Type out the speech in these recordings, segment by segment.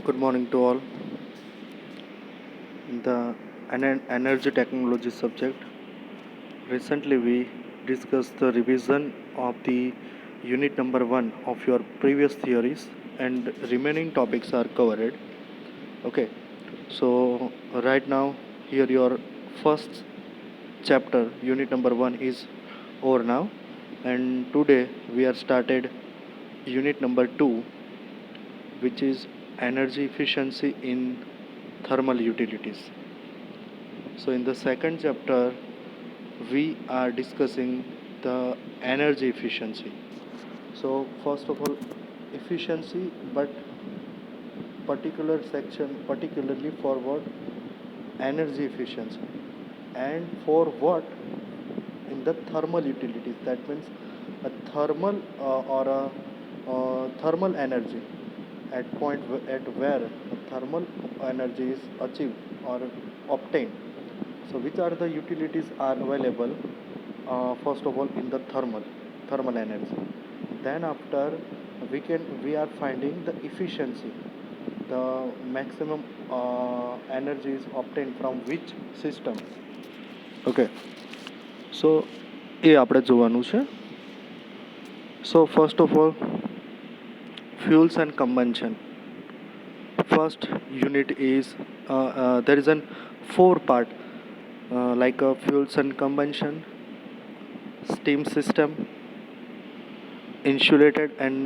Good morning to all. The energy technology subject. Recently, we discussed the revision of the unit number 1 of your previous theories, and remaining topics are covered. Okay, so right now, here your first chapter, unit number 1, is over now, and today we are started unit number 2, which is energy efficiency in thermal utilities. So, in the second chapter, we are discussing the energy efficiency. So, first of all, efficiency, but particular section, particularly for what? Energy efficiency. And for what? In the thermal utilities. That means a thermal or a thermal energy at at where thermal energy is achieved or obtained. So which are the utilities are available? First of all, in the thermal energy. Then after we are finding the efficiency, the maximum energy is obtained from which system. Okay. So એ આપણે જોવાનું છે. So first of all, fuels and combustion. First unit is there is an four part like a fuels and combustion, steam system, insulated and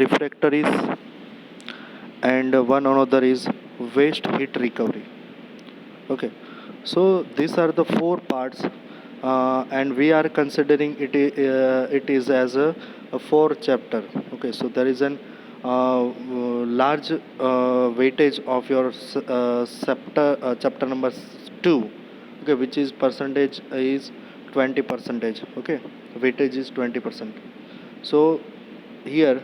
refractories, and one another is waste heat recovery. Okay, so these are the four parts, and we are considering it is as a four chapter. Okay, so there is an large weightage of your chapter number 2. Okay, which is percentage is 20 percentage. Okay, weightage is 20%. So here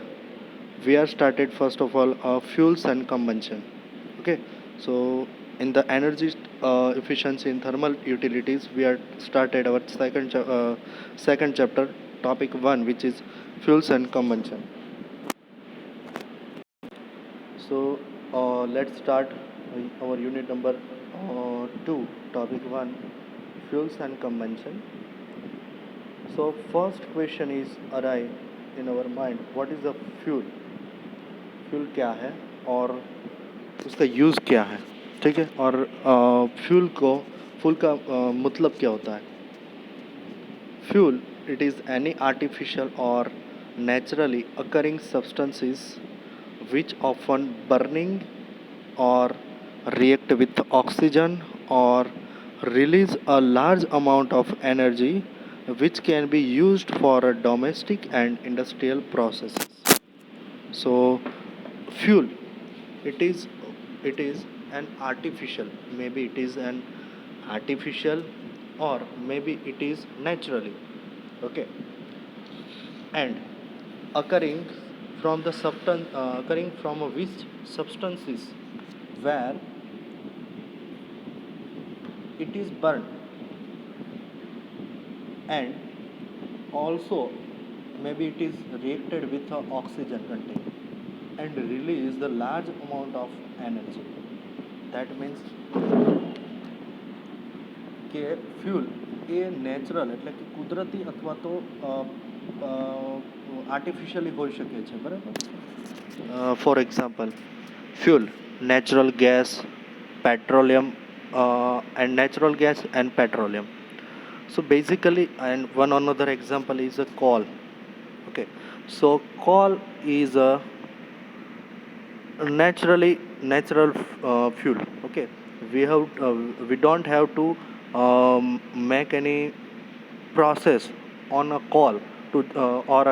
we are started first of all fuels and combustion. Okay, so in the energy efficiency in thermal utilities, we are started our second chapter, topic 1, which is fuels and combustion. So let's start our unit number 2, topic 1, fuels and combustion. So first question is arise in our mind, what is the fuel? Fuel क्या है और उसका use क्या है, ठीक है, और fuel का मतलब क्या होता है. Fuel, it is any artificial और naturally occurring substances which often burning or react with oxygen or release a large amount of energy which can be used for a domestic and industrial processes. So fuel, it is an artificial, maybe it is an artificial or maybe it is naturally. Okay, and occurring from the substance, occurring from which substances where it is burned, and also maybe it is reacted with oxygen content and release the large amount of energy. That means કે fuel એ natural એટલે કે કુદરતી અથવા તો artificially હોઈ શકે છે, બરાબર. For example, fuel, natural gas, petroleum, and natural gas and petroleum. So basically, and one another example is a coal. Okay, so coal is a natural fuel. Okay, we don't have to make any process on a coal to or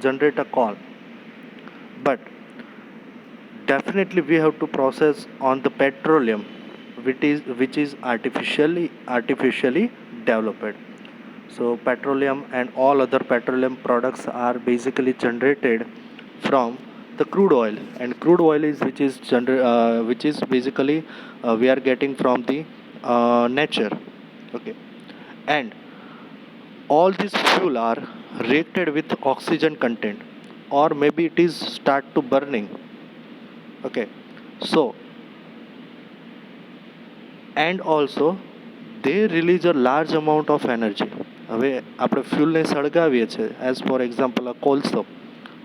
generate a coal, but definitely we have to process on the petroleum which is artificially developed. So petroleum and all other petroleum products are basically generated from the crude oil, and crude oil is which is basically we are getting from the nature. Okay, and all these fuel are reacted with oxygen content or maybe it is start to burning. Okay, so and also they release a large amount of energy. હવે આપણે ફ્યુલને સળગાવીએ છીએ, as for example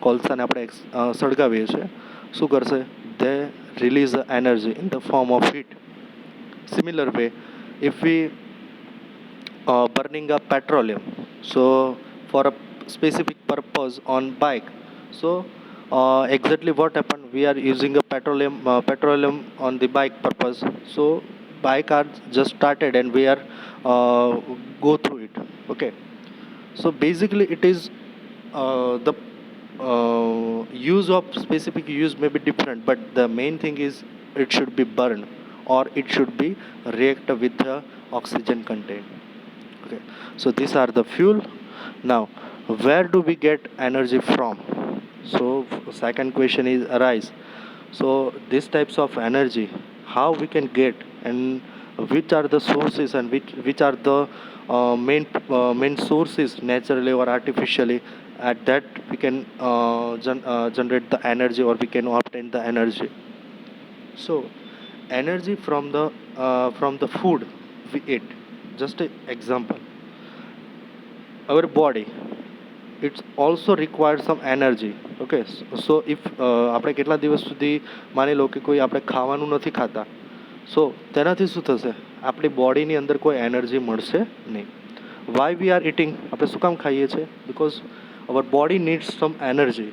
કોલસાને આપણે સળગાવીએ છીએ, શું કરશે? દે release the energy in the form of heat. Similar way, if we burning up petroleum, so for a specific purpose on bike, so exactly what happened, we are using a petroleum on the bike purpose, so bike are just started and we are uh, go through it. Okay, so basically it is the use of specific use may be different, but the main thing is it should be burned or it should be react with the oxygen content. Okay, so these are the fuel. Now, where do we get energy from? So second question is arise. So these types of energy, how we can get, and which are the sources, and which are the main sources, naturally or artificially, at that we can generate the energy or we can obtain the energy. So energy from the food we eat. Just an example, our body, it also requires some energy. Okay, so if આપણે કેટલા દિવસ સુધી માની લો કે કોઈ આપણે ખાવાનું નથી ખાતા, સો તેનાથી શું થશે? આપણી બોડીની અંદર કોઈ એનર્જી મળશે નહીં. વાય વી આર ઇટિંગ, આપણે શું કામ ખાઈએ છીએ? Because our body needs some energy.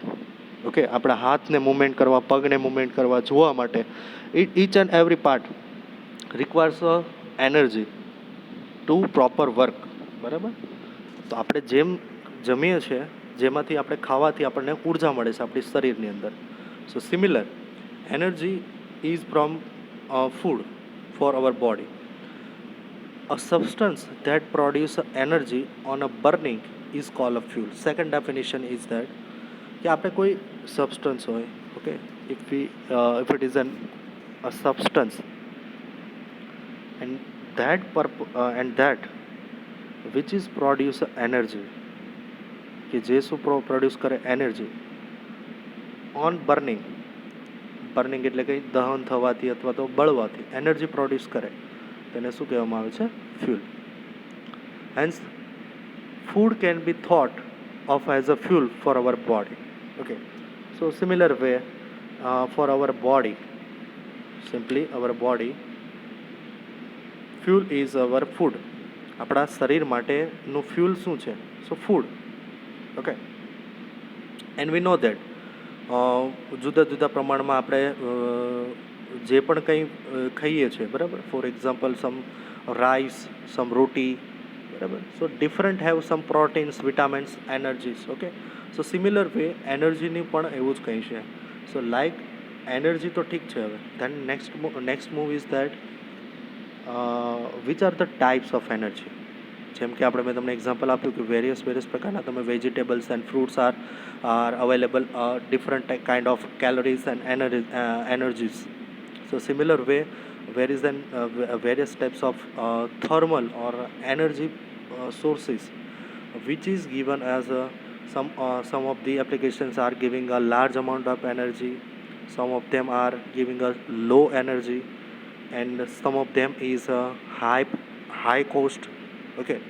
Okay, આપણા હાથને મૂવમેન્ટ કરવા, પગને મૂવમેન્ટ કરવા, જોવા માટે, each and every part requires energy to proper work. બરાબર? તો આપણે જેમ જમીએ છીએ, જેમાંથી આપણે ખાવાથી આપણને ઉર્જા મળે છે આપણી શરીરની અંદર. So similar, energy is from food for our body. A substance that produces energy on a burning is called a fuel. Second definition is that कि आपने कोई substance हो, okay, if it is a substance and that which is produce energy, कि જે શું produce કરે? Energy on burning એટલે કે દહન થવાથી અથવા તો બળવાથી એનર્જી પ્રોડ્યુસ કરે, તેને શું કહેવામાં આવે છે? Fuel. Hence food can be thought of as a fuel for our body. Okay, so similar way, for our body, simply our body, fuel is our food. આપણા શરીર માટેનું ફ્યુલ શું છે? So food. Okay, and we know that જુદા જુદા પ્રમાણમાં આપણે જે પણ કંઈ ખાઈએ છીએ, બરાબર? For example some rice, some roti, બરાબર? So different have some proteins, vitamins, energies. Okay, so similar way એનર્જીની પણ એવું જ કંઈ છે. સો લાઈક એનર્જી તો ઠીક છે. હવે than next move is that which are the types of energy. જેમ કે આપણે, મેં તમને એક્ઝામ્પલ આપ્યું કે વેરિયસ પ્રકારના તમે vegetables and fruits R available, different kind of calories and energies. So similar way various types of thermal or energy sources which is given as some of the applications are giving a large amount of energy, some of them are giving a low energy, and some of them is a high cost. Okay,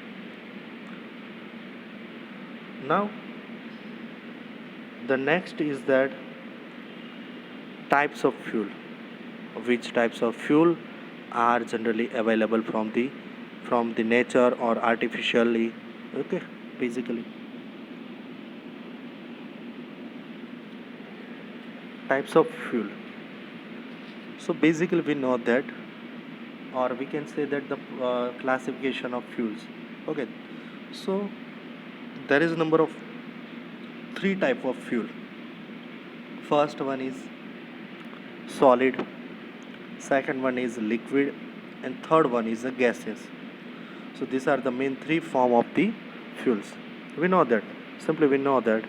now the next is that types of fuel. Which types of fuel are generally available from the nature or artificially? Okay, basically types of fuel. So basically we know that, or we can say that the classification of fuels. Okay, so there is a number of 3 type of fuel. First one is solid, second one is liquid, and third one is the gaseous. So these are the main 3 form of the fuels. We know that, simply we know that.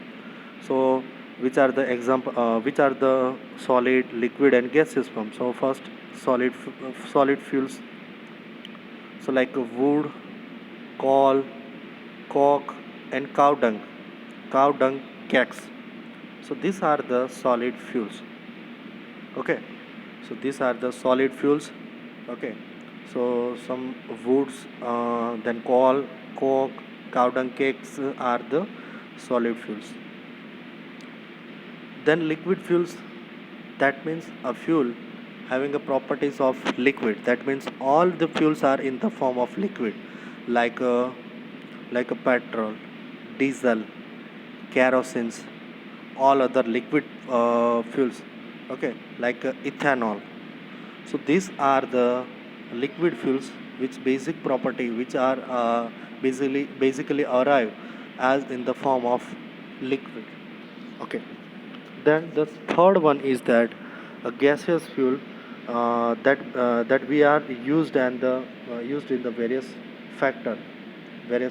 So which are the solid, liquid, and gaseous form? So first, solid fuels, so like wood, coal, coke, and cow dung cakes. So these are the solid fuels. Okay, so these are the solid fuels. Okay, So some woods, then coal, coke, cow dung cakes are the solid fuels. Then liquid fuels, that means a fuel having a properties of liquid. That means all the fuels are in the form of liquid, like a petrol, diesel, kerosene, all other liquid fuels. Okay, like ethanol. So these are the liquid fuels which basic property which are basically arrive as in the form of liquid. Okay. Then the third one is that a gaseous fuel that we are used and used in the various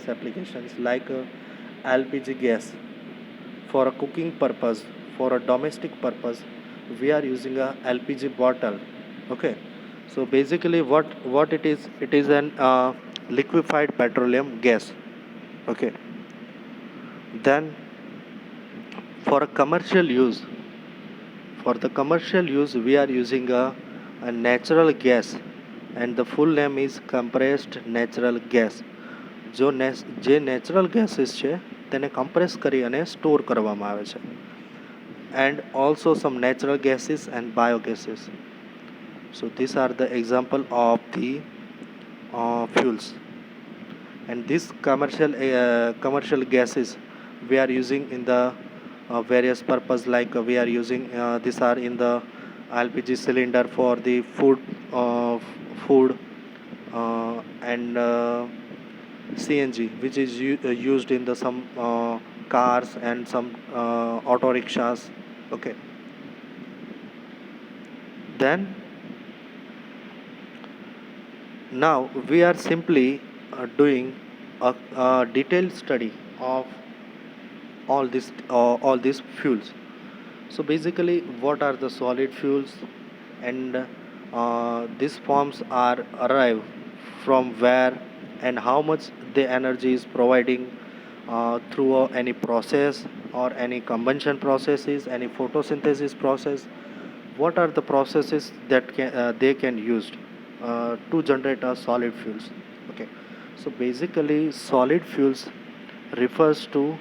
applications like LPG gas for a cooking purpose, for a domestic purpose. We are using a LPG bottle. Okay, so basically what it is an liquefied petroleum gas. Okay, then for a commercial use, for the commercial use, we are using a natural gas, and the full name is compressed natural gas. જે natural gases છે તેને compress કરી અને store કરવામાં આવે છે, and also some natural gases and biogases. So these are the example of the fuels, and these commercial gases we are using in the various purpose, like we are using these are in the LPG cylinder for the food and CNG, which is used in the some cars and some auto rickshaws. Okay, then now we are simply doing a detailed study of all these fuels. So basically, what are the solid fuels, and these forms are arrive from where, and how much the energy is providing through any process or any combustion processes, any photosynthesis process. What are the processes that they can use to generate a solid fuels? Okay, so basically, solid fuels refers to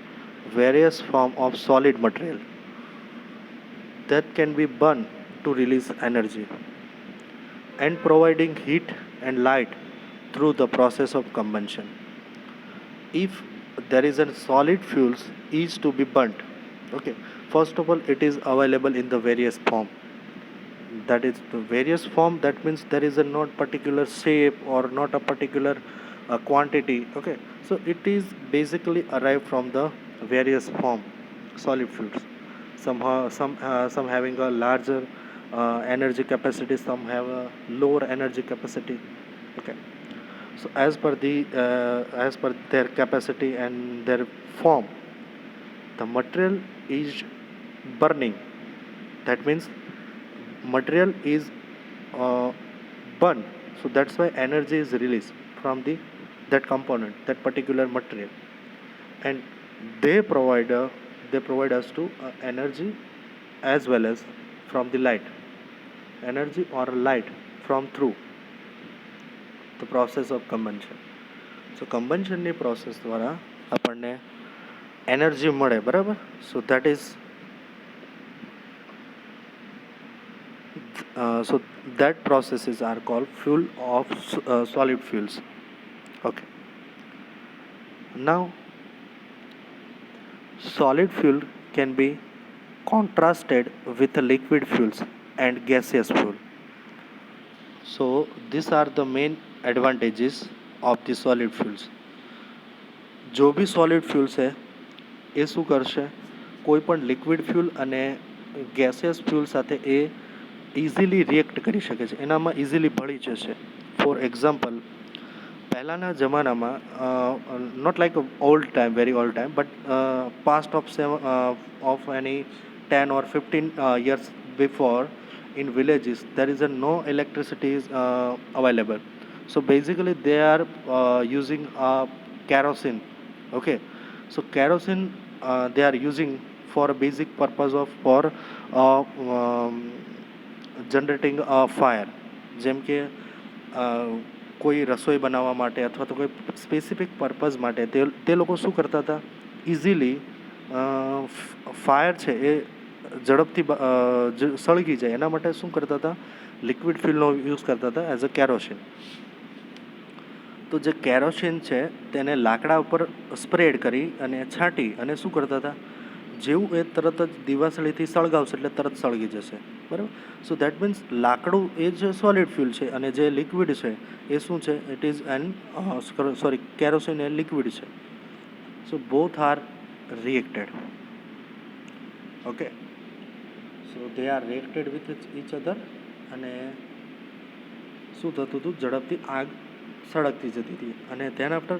various form of solid material that can be burned to release energy and providing heat and light through the process of combustion. If there is a solid fuels is to be burnt, okay, first of all it is available in the various form. That is the various form, that means there is a not particular shape or not a particular quantity. Okay, so it is basically arrived from the various form solid fuels. Some having a larger energy capacity, some have a lower energy capacity. Okay, so as per their capacity and their form, the material is burning. That means material is uh, burned, so that's why energy is released from the that component, that particular material, and they provide they provide us to energy as well as from the light, energy or light from through the process of combustion. So combustionની process દ્વારા આપણને energy મળે, બરાબર. So that is so that processes are called fuel of solid fuels. Okay, now solid fuel can be contrasted with liquid fuels and gaseous fuel. So these are the main advantages of the solid fuels. जो भी solid fuels છે એ શું કરશે, કોઈ પણ liquid fuel અને gaseous fuel સાથે એ ઇઝીલી રિએક્ટ કરી શકે છે, એનામાં ઇઝીલી ભળી જશે. ફોર એક્ઝામ્પલ, પહેલાંના જમાનામાં not like old time, very old time, but past of any 10 or 15 years before, in villages there is no electricity is available. So basically they are using kerosene. Okay, so kerosene they are using for a basic purpose of for generating a fire. જેમ કે કોઈ રસોઈ બનાવવા માટે અથવા તો કોઈ specific purpose માટે તે લોકો શું કરતા હતા, ઇઝીલી ફાયર છે એ ઝડપથી સળગી જાય એના માટે શું કરતા હતા, લિક્વિડ ફ્યુલનો યુઝ કરતા હતા એઝ અ કેરોસીન. તો જે કેરોસીન છે તેને લાકડા ઉપર સ્પ્રેડ કરી અને છાંટી અને શું કરતા હતા, જેવું એ તરત જ દિવાસળીથી સળગાવશે એટલે તરત સળગી જશે, બરાબર. સો દેટ મીન્સ લાકડું એ જ સોલિડ ફ્યુલ છે અને જે લિક્વિડ છે એ શું છે, ઇટ ઇઝ એન કેરોસીન એ લિક્વિડ છે. So both are reacted. Okay, so they are reacted with each other અને શું થતું હતું, ઝડપથી આગ સળગતી જતી હતી. અને ધેન આફ્ટર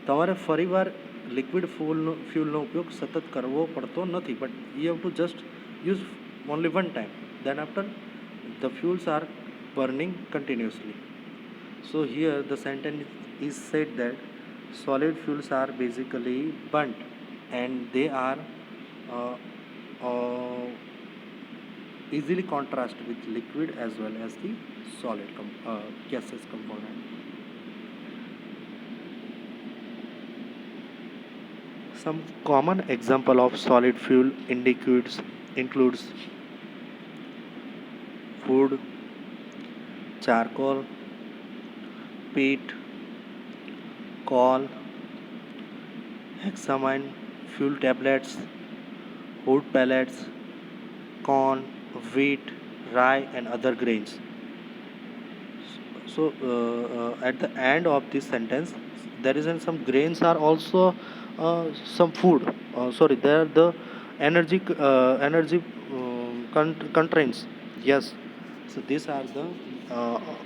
તમારે ફરીવાર લિક્વિડ ફ્યુલનો ઉપયોગ સતત કરવો પડતો નથી, but you have to just use only one time. Then after the fuels are burning continuously. So here the sentence is said that solid fuels are basically burnt and they are uh, uh, easily contrast with liquid as well as the solid gaseous component. Some common example of solid fuel includes wood, charcoal, peat, coal, hexamine, fuel tablets, wood pellets, corn, wheat, rye and other grains. So at the end of this sentence there is some grains are also some food, there are the energy contains. Yes, so these are the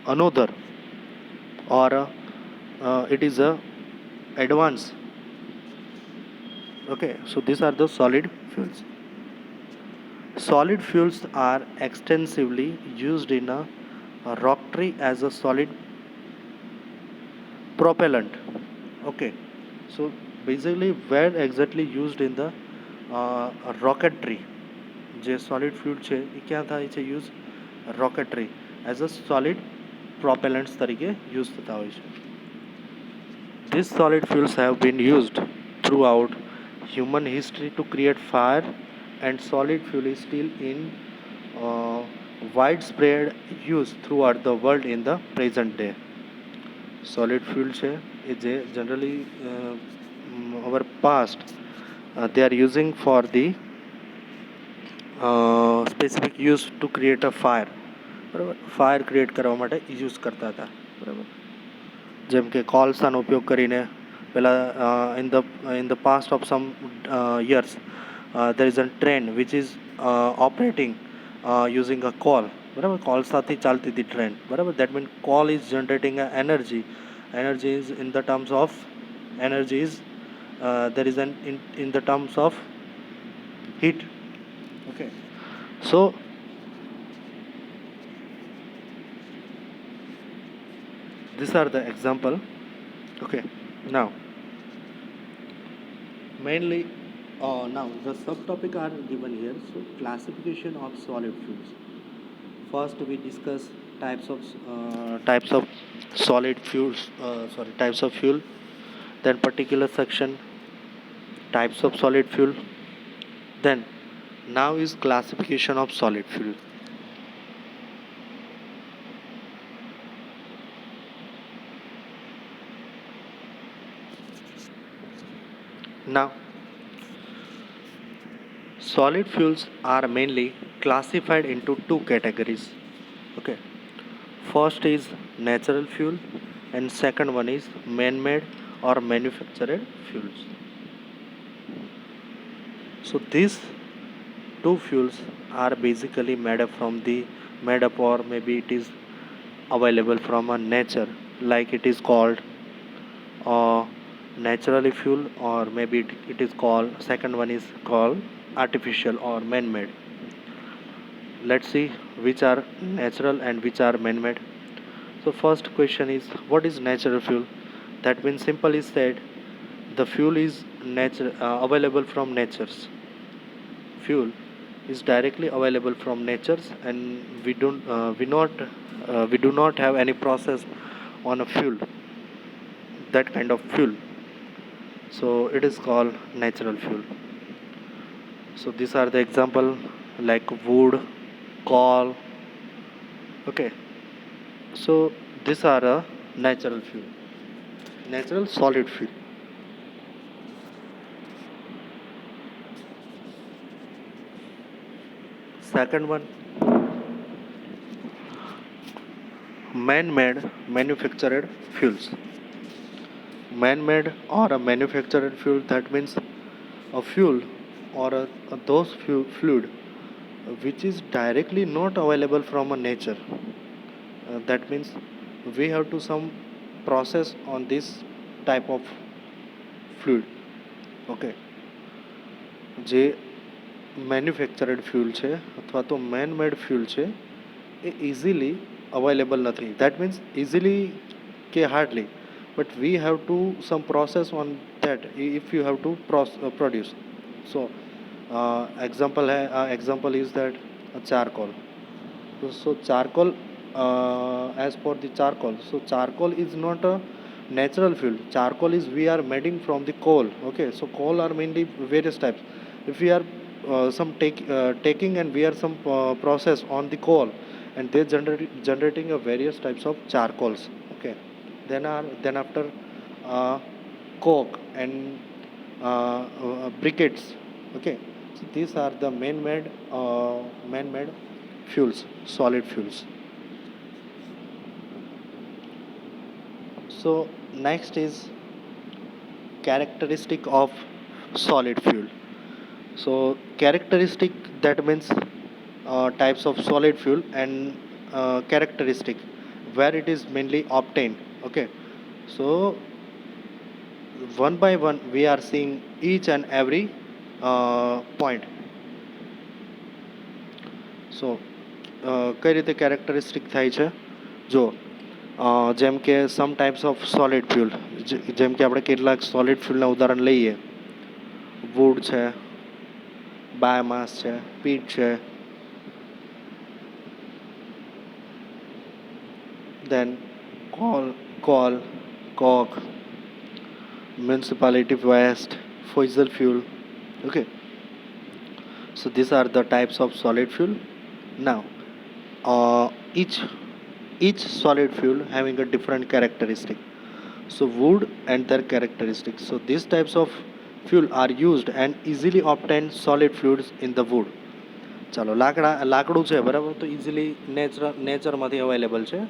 another or it is a advance. Okay, so these are the solid fuels. Solid fuels are extensively used in a rocketry as a solid propellant. Okay, so basically where exactly used in the rocketry, જે solid fuel છે એ ક્યાં થાય છે use, rocketry as a solid propellants તરીકે use થતા હોય છે. These solid fuels have been used throughout human history to create fire and solid fuel is still in widespread use throughout the world in the present day. Solid fuel છે એ જે generally our past they are using for the specific use to create a fire, બરાબર, fire create કરવા માટે use કરતા હતા, બરાબર. જેમ કે કોલસાનો ઉપયોગ કરીને પહેલાં in the past of some years there is a train which is operating using a coal, બરાબર, કોલસાથી ચાલતી હતી ટ્રેન, બરાબર. That mean call is generating energy. Energy is in the terms of energy is there is an in the terms of heat. Okay, so these are the example. Okay, now mainly now the subtopic are given here. So classification of solid fuels. First we discuss types of solid fuels, types of fuel. Then particular section types of solid fuel. Then now is classification of solid fuel. Now solid fuels are mainly classified into two categories. Okay, first is natural fuel and second one is man-made or manufactured fuels. So these two fuels are basically made up or maybe it is available from a nature, like it is called naturally fuel, or maybe it is called, second one is called artificial or man-made. Let's see which are natural and which are man-made. So first question is, what is natural fuel? That means simply said, the fuel is available from nature's. Fuel is directly available from nature's and we do not have any process on a fuel, that kind of fuel. So it is called natural fuel. So these are the example like wood, coal. Okay. So these are a natural fuel, natural solid fuel. Second one, man-made manufactured fuels. Man-made or a manufactured fuel, that means a fuel or those fluid which is directly not available from a nature. That means we have to some process on this type of fluid. Okay, જે manufactured fuel છે અથવા તો man made fuel છે એ easily available નથી. That means easily કે hardly, but we have to some process on that if you have to produce. So example is that charcoal. So charcoal, as for the charcoal, so charcoal is not a natural fuel. Charcoal is we are making from the coal. Okay, so coal are mainly various types. If we are taking and we are some process on the coal, and they generating a various types of charcoals. Okay, then after coke and briquettes. Okay, so these are the man-made fuels, solid fuels. So next is characteristic of solid fuel. So characteristic, that means types of solid fuel, and characteristic where it is mainly obtained. Okay, so one by one we are seeing each and every point. સો કઈ રીતે characteristic થાય છે જો જેમ કે સમ types of solid fuel, જેમ કે આપણે કેટલાક સોલિડ ફ્યુલના ઉદાહરણ લઈએ. વુડ છે, બાયોમાસ છે, પીટ છે, then coal, coke, municipality waste, fossil fuel. Okay, so these are the types of solid fuel. Now each solid fuel having a different characteristic. So wood and their characteristics. So these types of fuel are used and easily obtained solid fluids in the wood. ચાલો લાકડું છે બરાબર, તો easily નેચરમાંથી available છે,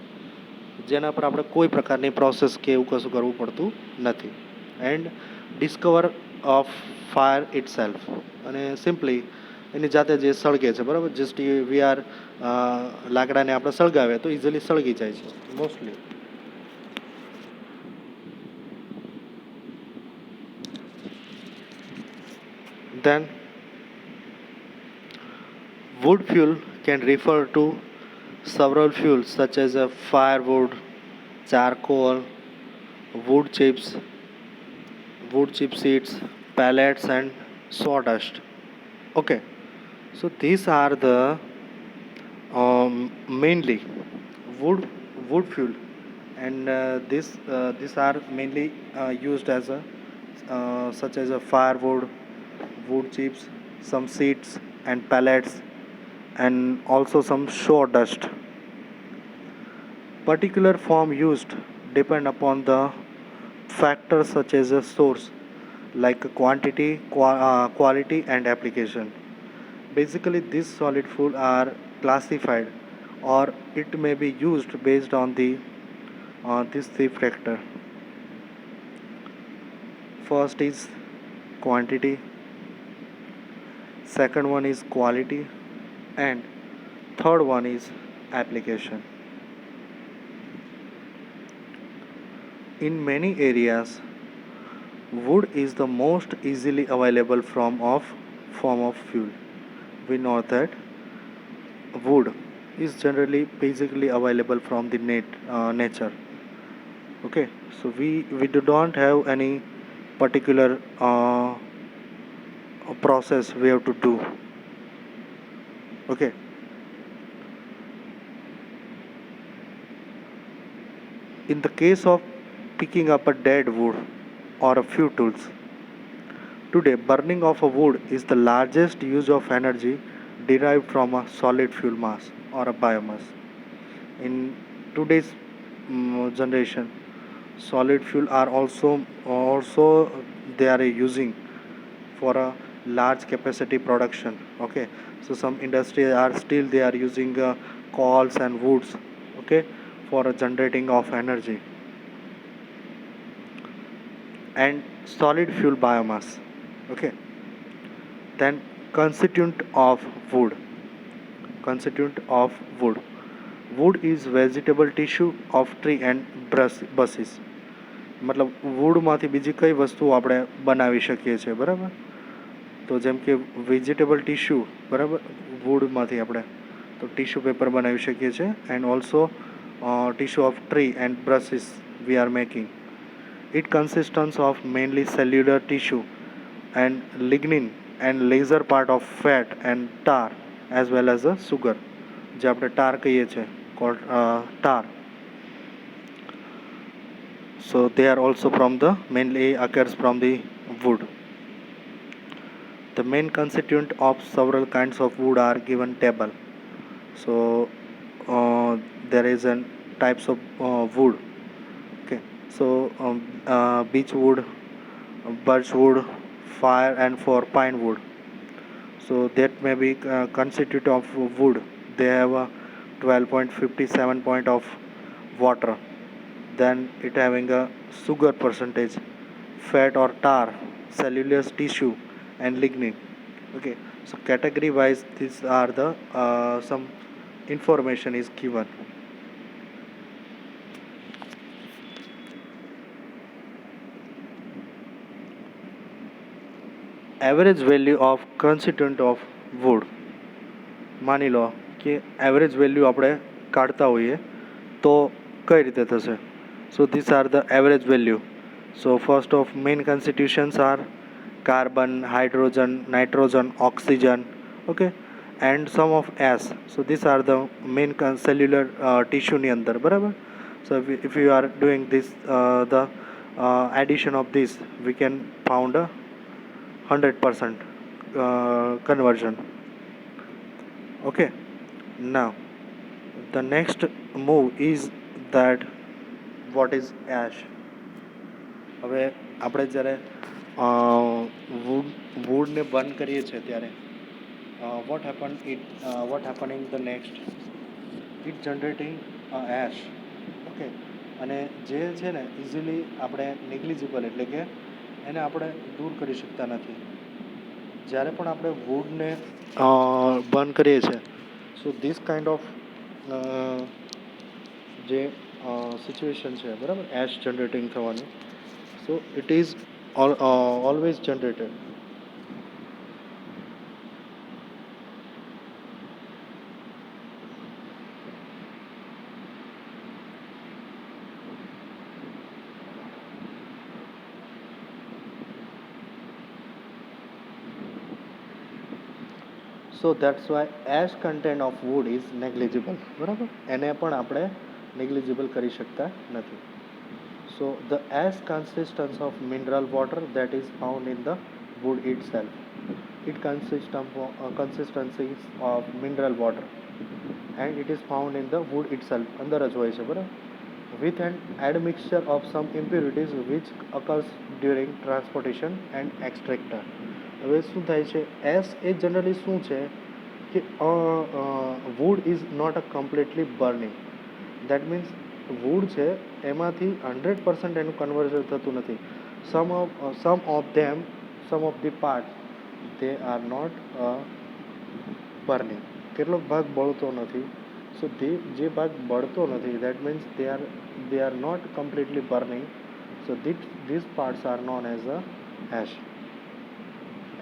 જેના પર આપણે કોઈ પ્રકારની પ્રોસેસ કે એવું કશું કરવું પડતું નથી. And discover of fire it self, અને સિમ્પલી એની જાતે જે સળગે છે બરાબર, જસ્ટ વી આર લાકડાને આપણે સળગાવે તો ઇઝીલી સળગી જાય છે mostly. Then wood fuel can refer to several fuels such as firewood, charcoal, wood chips, wood chip seeds, pellets, and sawdust. Okay, so these are the mainly wood fuel, and these are mainly used as a such as a firewood, wood chips, some seeds and pellets, and also some sawdust. Particular form used depend upon the factors such as a source like quantity, quality, and application. Basically, these solid fuel are classified, or it may be used based on the these three factor. First is quantity, second one is quality, and third one is application. In many areas, wood is the most easily available form of fuel. We know that wood is generally basically available from the nature. Okay, so we do not have any particular process we have to do. Okay, In the case of picking up a dead wood or a few tools, today burning of a wood is the largest use of energy derived from a solid fuel mass or a biomass. In today's generation, solid fuel are also they are using for a large capacity production. Okay, so some industries are still they are using coals and woods, okay, for generating of energy. And solid fuel biomass, okay, then constituent of wood. Constituent of wood wood is vegetable tissue of tree and buses. મતલબ વુડમાંથી બીજી કઈ વસ્તુઓ આપણે બનાવી શકીએ છીએ, બરાબર? તો જેમ કે વેજીટેબલ ટીશ્યુ, બરાબર, વુડમાંથી આપણે તો ટીશ્યુ પેપર બનાવી શકીએ છીએ. And also tissue of tree and brushes we are making. It consistence of mainly cellular tissue and lignin and lesser part of fat and tar as well as a sugar, જે આપણે ટાર કહીએ છીએ, ટાર. So they are also from the mainly occurs from the wood. The main constituent of several kinds of wood are given table. So there is an types of wood. Okay. So beech wood, birch wood, fire and for pine wood. So that may be constitute of wood. They have a 12.57 point of water. Then it having a sugar percentage, fat or tar, cellulose tissue and lignin. Okay, so category wise these are the some information is given. Average value of constituent of wood. માની લો કે average value આપણે કાઢતા હોઈએ તો કઈ રીતે થશે? So these are the average value. So first of main constitutions are carbon, hydrogen, nitrogen, oxygen, okay, and some of S. So these are the main cellular tissue ની અંદર, બરાબર? So if you are doing this the addition of this, we can found a 100% conversion. Okay, now the next move is that what is ash. હવે આપણે જ્યારે વુડને burn કરીએ છીએ ત્યારે what happening the next, it generating ash. Okay, અને જે છે ને ઇઝીલી આપણે નેગ્લિજિબલ એટલે કે એને આપણે દૂર કરી શકતા નથી. જ્યારે પણ આપણે વુડને બર્ન કરીએ છીએ, સો ધીસ કાઇન્ડ ઓફ જે સિચ્યુએશન છે, બરાબર, એશ જનરેટિંગ થવાની, so it is always generated. So that's why ash content of wood is negligible, બરાબર, એને પણ આપણે નેગ્લિજિબલ કરી શકતા નથી. So the ash consistence of mineral water that is found in the wood itself. It consistencies of mineral water and it is found in the wood itself. અંદર જ હોય છે, બરાબર, with an admixture of some impurities which occurs during transportation and extraction. હવે શું થાય છે? S એ generally શું છે કે wood is not a completely burning. That means wood છે એમાંથી 100% એનું કન્વર્ઝન થતું નથી. Some of the parts they are not burning. કેટલોક ભાગ બળતો નથી. So જે ભાગ બળતો નથી, that means they are not completely burning. So these parts are known as ash.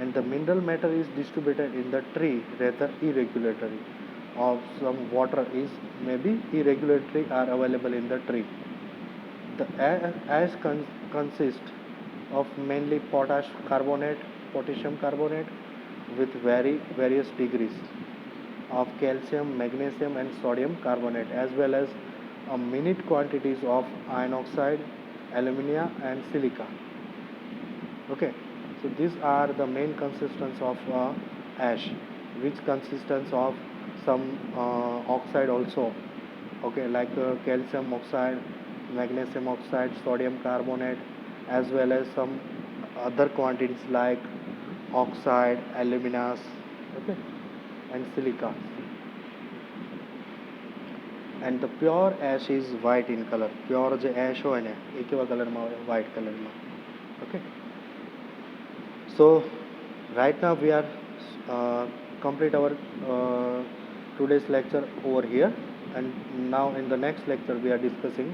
And the mineral matter is distributed in the tree rather irregularly. Of some water is maybe irregularly are available in the tree. The ash consists of mainly potassium carbonate with various degrees of calcium, magnesium and sodium carbonate, as well as a minute quantities of iron oxide, alumina and silica. Okay, so these are the main consistence of ash, which consists of some oxide also. Okay, like calcium oxide, magnesium oxide, sodium carbonate, as well as some other quantities like oxide, alumina, okay, and silica. And the pure ash is white in color. Pure જે ash હોય ને એ કેવા કલરમાં હોય? White કલરમાં. Okay. So right now we are complete our today's lecture over here, and now in the next lecture we are discussing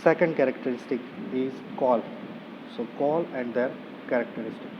second characteristic is coal. So coal and their characteristic.